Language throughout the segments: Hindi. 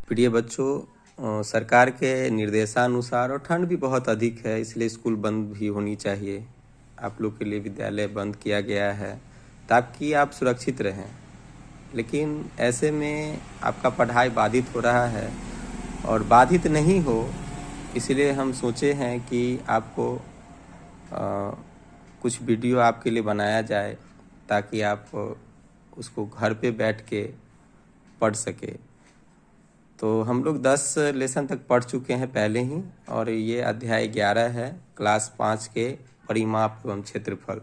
प्रिय बच्चों, सरकार के निर्देशानुसार और ठंड भी बहुत अधिक है, इसलिए स्कूल बंद भी होनी चाहिए। आप लोग के लिए विद्यालय बंद किया गया है ताकि आप सुरक्षित रहें। लेकिन ऐसे में आपका पढ़ाई बाधित हो रहा है और बाधित नहीं हो, इसलिए हम सोचे हैं कि आपको कुछ वीडियो आपके लिए बनाया जाए ताकि आप उसको घर पे बैठ के पढ़ सके। तो हम लोग 10 लेसन तक पढ़ चुके हैं पहले ही, और ये अध्याय 11 है, क्लास 5 के परिमाप एवं क्षेत्रफल।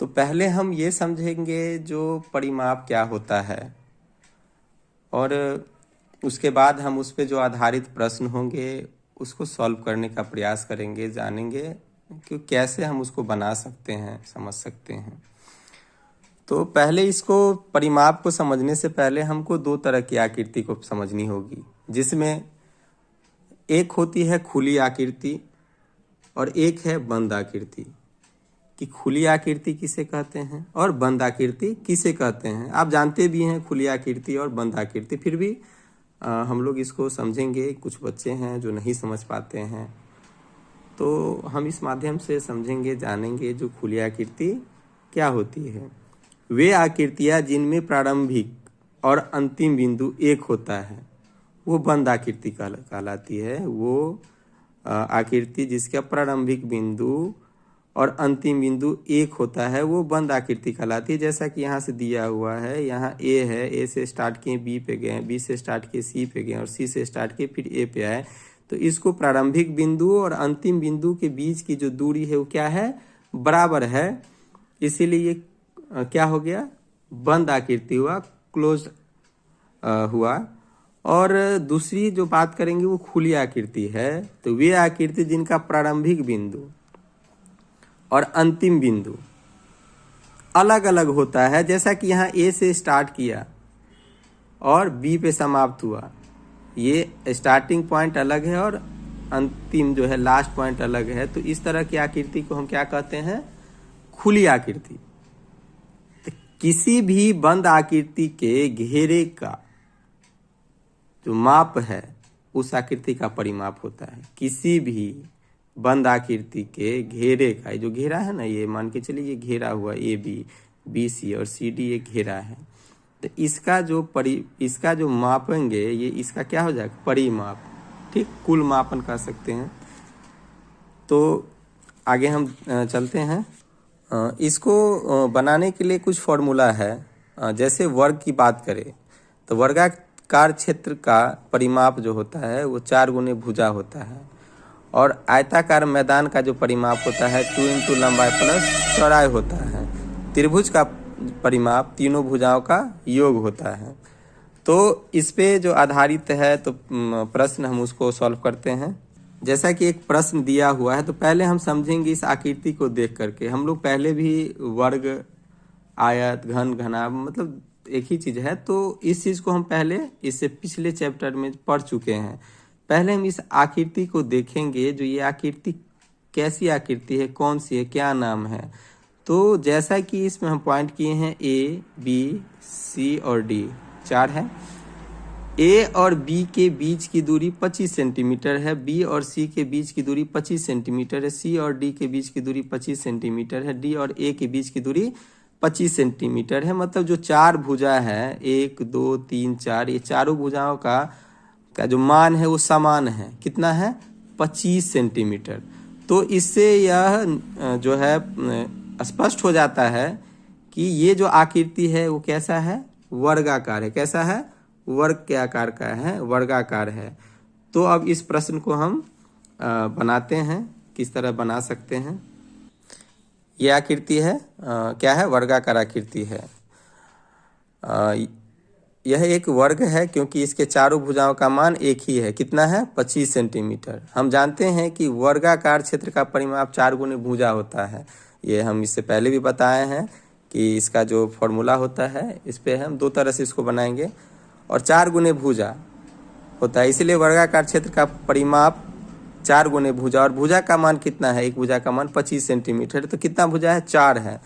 तो पहले हम ये समझेंगे जो परिमाप क्या होता है, और उसके बाद हम उस पे जो आधारित प्रश्न होंगे उसको सॉल्व करने का प्रयास करेंगे, जानेंगे कि कैसे हम उसको बना सकते हैं, समझ सकते हैं। तो पहले इसको परिमाप को समझने से पहले हमको दो तरह की आकृति को समझनी होगी, जिसमें एक होती है खुली आकृति और एक है बंद आकृति। कि खुली आकृति किसे कहते हैं और बंद आकृति किसे कहते हैं। आप जानते भी हैं खुली आकृति और बंद आकृति, फिर भी हम लोग इसको समझेंगे। कुछ बच्चे हैं जो नहीं समझ पाते हैं, तो हम इस माध्यम से समझेंगे, जानेंगे जो खुली आकृति क्या होती है। वे आकृतियाँ जिनमें प्रारंभिक और अंतिम बिंदु एक होता है वो बंद आकृति कहलाती है। वो आकृति जिसका प्रारंभिक बिंदु और अंतिम बिंदु एक होता है वो बंद आकृति कहलाती है। जैसा कि यहाँ से दिया हुआ है, यहाँ ए है, ए से स्टार्ट किए बी पे गए, बी से स्टार्ट किए सी पे गए और सी से स्टार्ट किए फिर ए पे आए। तो इसको प्रारंभिक बिंदु और अंतिम बिंदु के बीच की जो दूरी है वो क्या है, बराबर है, इसीलिए ये क्या हो गया, बंद आकृति हुआ, क्लोज हुआ। और दूसरी जो बात करेंगे वो खुली आकृति है। तो वे आकृति जिनका प्रारंभिक बिंदु और अंतिम बिंदु अलग अलग होता है, जैसा कि यहाँ ए से स्टार्ट किया और बी पे समाप्त हुआ, ये स्टार्टिंग पॉइंट अलग है और अंतिम जो है लास्ट पॉइंट अलग है। तो इस तरह की आकृति को हम क्या कहते हैं, खुली आकृति। तो किसी भी बंद आकृति के घेरे का जो माप है उस आकृति का परिमाप होता है। किसी भी बंद आकृति के घेरे का, जो घेरा है ना, ये मान के चलिए ये घेरा हुआ ए बी, बी सी और सी डी ये घेरा है। तो इसका जो मापेंगे, ये इसका क्या हो जाएगा, परिमाप। ठीक, कुल मापन कह सकते हैं। तो आगे हम चलते हैं। इसको बनाने के लिए कुछ फॉर्मूला है। जैसे वर्ग की बात करें तो वर्गाकार क्षेत्र का परिमाप जो होता है वो 4 गुने भुजा होता है, और आयताकार मैदान का जो परिमाप होता है 2 इंटू लंबाई प्लस चौड़ाई होता है। त्रिभुज का परिमाप तीनों भुजाओं का योग होता है। तो इस पे जो आधारित है तो प्रश्न हम उसको सॉल्व करते हैं। जैसा कि एक प्रश्न दिया हुआ है, तो पहले हम समझेंगे इस आकृति को देख करके। हम लोग पहले भी वर्ग, आयत, घन, घनाभ मतलब एक ही चीज़ है, तो इस चीज़ को हम पहले इससे पिछले चैप्टर में पढ़ चुके हैं। पहले हम इस आकृति को देखेंगे, जो ये आकृति कैसी आकृति है, कौन सी है, क्या नाम है। तो जैसा कि इसमें हम पॉइंट किए हैं ए, बी, सी और डी, 4 है। ए और बी के बीच की दूरी 25 सेंटीमीटर है, बी और सी के बीच की दूरी 25 सेंटीमीटर है, सी और डी के बीच की दूरी 25 सेंटीमीटर है, डी और ए के बीच की दूरी 25 सेंटीमीटर है। मतलब जो 4 भुजा है, 1 2 3 4, ये चारों भुजाओं का जो मान है वो समान है। कितना है, 25 सेंटीमीटर। तो इससे यह जो है स्पष्ट हो जाता है कि ये जो आकृति है वो कैसा है, वर्गाकार है। कैसा है, वर्ग के आकार का है, वर्गाकार है। तो अब इस प्रश्न को हम बनाते हैं, किस तरह बना सकते हैं। ये आकृति है, क्या है, वर्गाकार आकृति है। यह एक वर्ग है क्योंकि इसके चारों भुजाओं का मान एक ही है। कितना है, 25 सेंटीमीटर। हम जानते हैं कि वर्गाकार क्षेत्र का परिमाप 4 गुने भुजा होता है। ये हम इससे पहले भी बताए हैं कि इसका जो फॉर्मूला होता है, इस पे हम 2 तरह से इसको बनाएंगे, और 4 गुने भुजा होता है, इसलिए वर्गाकार क्षेत्र का परिमाप 4 गुने भुजा। और भुजा का मान कितना है, एक भुजा का मान 25 सेंटीमीटर। तो कितना भुजा है, 4 है।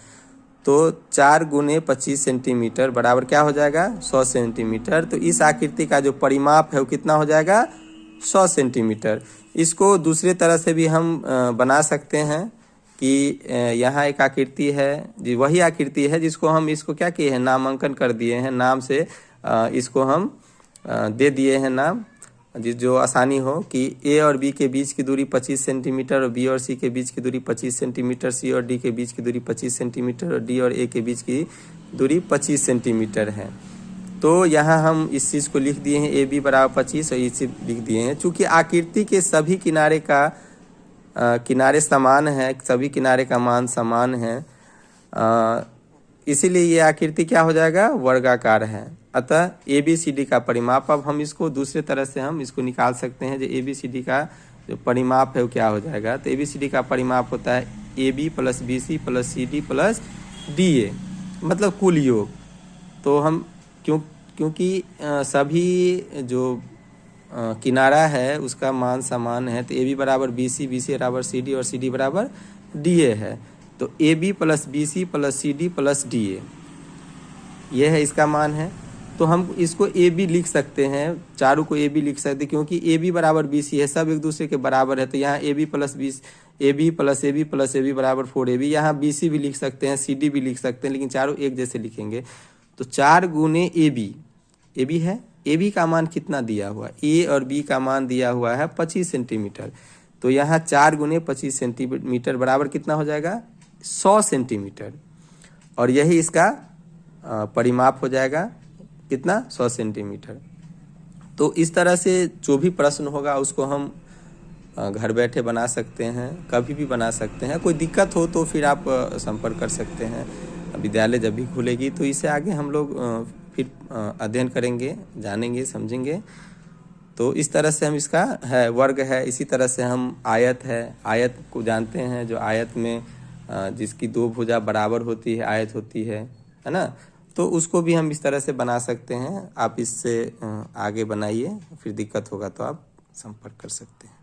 तो 4 गुने 25 सेंटीमीटर बराबर क्या हो जाएगा 100 सेंटीमीटर। तो इस आकृति का जो परिमाप है वो कितना हो जाएगा 100 सेंटीमीटर। इसको दूसरे तरह से भी हम बना सकते हैं कि यहाँ एक आकृति है जी, वही आकृति है जिसको हम इसको क्या किए हैं नामांकन कर दिए हैं, नाम से इसको हम दे दिए हैं नाम, जो आसानी हो कि ए और बी के बीच की दूरी 25 सेंटीमीटर और बी और सी के बीच की दूरी 25 सेंटीमीटर, सी और डी के बीच की दूरी 25 सेंटीमीटर और डी और ए के बीच की दूरी 25 सेंटीमीटर है। तो यहाँ हम इस चीज़ को लिख दिए हैं ए बी बराबर 25 और इसे लिख दिए हैं। चूँकि आकृति के सभी किनारे का किनारे समान है, सभी किनारे का मान समान है, इसीलिए ये आकृति क्या हो जाएगा वर्गाकार है। अतः ए बी सी डी का परिमाप, अब हम इसको दूसरे तरह से हम इसको निकाल सकते हैं। जो ए बी सी डी का जो परिमाप है वो क्या हो जाएगा, तो ए बी सी डी का परिमाप होता है A B plus B C plus C D plus D A, मतलब कुल योग। तो हम क्योंकि सभी जो किनारा है उसका मान समान है, तो ए बी बराबर बी सी बराबर सी डी और सी डी बराबर डी ए है। तो A B plus B C plus C D plus D A ये है इसका मान है। तो हम इसको ए बी लिख सकते हैं, चारों को ए बी लिख सकते हैं क्योंकि ए बी बराबर बी सी है, सब एक दूसरे के बराबर है। तो यहाँ A B plus B plus A B बराबर 4ab। यहाँ बी सी भी लिख सकते हैं, सी डी भी लिख सकते हैं, लेकिन चारों एक जैसे लिखेंगे। तो 4 गुने ए बी है, ए बी का मान कितना दिया हुआ, ए और बी का मान दिया हुआ है 25 सेंटीमीटर। तो यहाँ 4 गुने 25 सेंटीमीटर बराबर कितना हो जाएगा 100 सेंटीमीटर, और यही इसका परिमाप हो जाएगा कितना 100 सेंटीमीटर। तो इस तरह से जो भी प्रश्न होगा उसको हम घर बैठे बना सकते हैं, कभी भी बना सकते हैं। कोई दिक्कत हो तो फिर आप संपर्क कर सकते हैं। विद्यालय जब भी खुलेगी तो इससे आगे हम लोग फिर अध्ययन करेंगे, जानेंगे, समझेंगे। तो इस तरह से हम इसका है वर्ग है। इसी तरह से हम आयत है, आयत को जानते हैं, जो आयत में जिसकी 2 भुजा बराबर होती है आयत होती है ना। तो उसको भी हम इस तरह से बना सकते हैं। आप इससे आगे बनाइए, फिर दिक्कत होगा तो आप संपर्क कर सकते हैं।